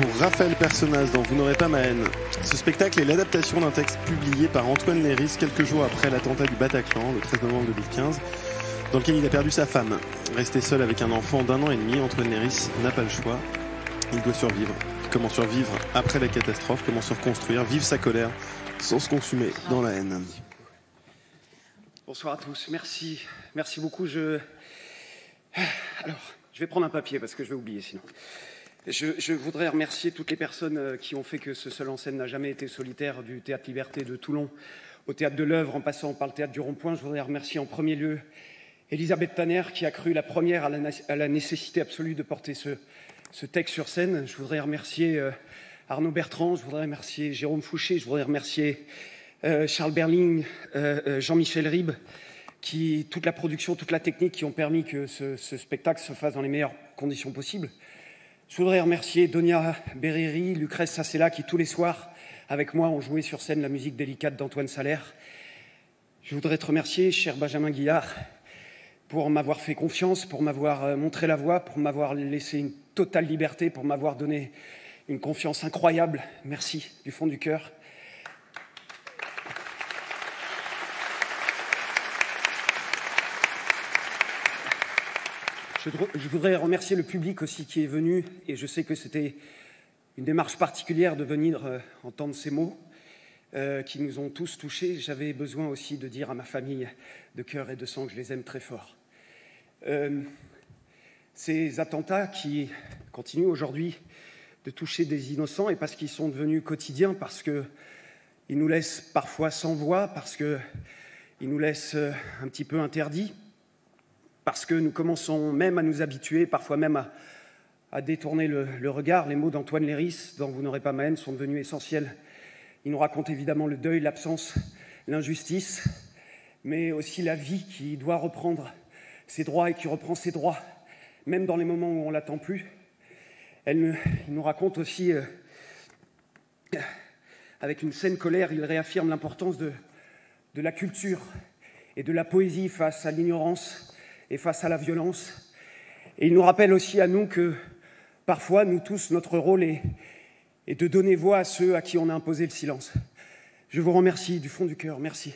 pour Raphaël Personnaz dans Vous n'aurez pas ma haine. Ce spectacle est l'adaptation d'un texte publié par Antoine Léris quelques jours après l'attentat du Bataclan, le 13 novembre 2015, dans lequel il a perdu sa femme. Resté seul avec un enfant d'1 an et demi, Antoine Léris n'a pas le choix. Il doit survivre. Comment survivre après la catastrophe? Comment se reconstruire? Vivre sa colère sans se consumer dans la haine. Bonsoir à tous. Merci. Merci beaucoup. Alors, je vais prendre un papier parce que je vais oublier sinon. Je voudrais remercier toutes les personnes qui ont fait que ce seul en scène n'a jamais été solitaire, du Théâtre Liberté de Toulon au Théâtre de l'Œuvre, en passant par le Théâtre du Rond-Point. Je voudrais remercier en premier lieu Elisabeth Tanner, qui a cru la première à la nécessité absolue de porter ce texte sur scène. Je voudrais remercier Arnaud Bertrand, je voudrais remercier Jérôme Fouché, je voudrais remercier Charles Berling, Jean-Michel Ribes, toute la production, toute la technique qui ont permis que ce spectacle se fasse dans les meilleures conditions possibles. Je voudrais remercier Donia Berreri, Lucrèce Sassella, qui tous les soirs, avec moi, ont joué sur scène la musique délicate d'Antoine Salaire. Je voudrais te remercier, cher Benjamin Guillard, pour m'avoir fait confiance, pour m'avoir montré la voie, pour m'avoir laissé une totale liberté, pour m'avoir donné une confiance incroyable. Merci du fond du cœur. Je voudrais remercier le public aussi qui est venu, et je sais que c'était une démarche particulière de venir entendre ces mots qui nous ont tous touchés. J'avais besoin aussi de dire à ma famille de cœur et de sang que je les aime très fort. Ces attentats qui continuent aujourd'hui de toucher des innocents, et parce qu'ils sont devenus quotidiens, parce qu'ils nous laissent parfois sans voix, parce qu'ils nous laissent un petit peu interdits, parce que nous commençons même à nous habituer, parfois même à détourner le regard. Les mots d'Antoine Léris, dans Vous n'aurez pas ma haine, sont devenus essentiels. Ils nous racontent évidemment le deuil, l'absence, l'injustice, mais aussi la vie qui doit reprendre ses droits et qui reprend ses droits, même dans les moments où on ne l'attend plus. Il nous raconte aussi, avec une saine colère, il réaffirme l'importance de la culture et de la poésie face à l'ignorance et face à la violence. Et il nous rappelle aussi à nous que, parfois, nous tous, notre rôle est de donner voix à ceux à qui on a imposé le silence. Je vous remercie du fond du cœur. Merci.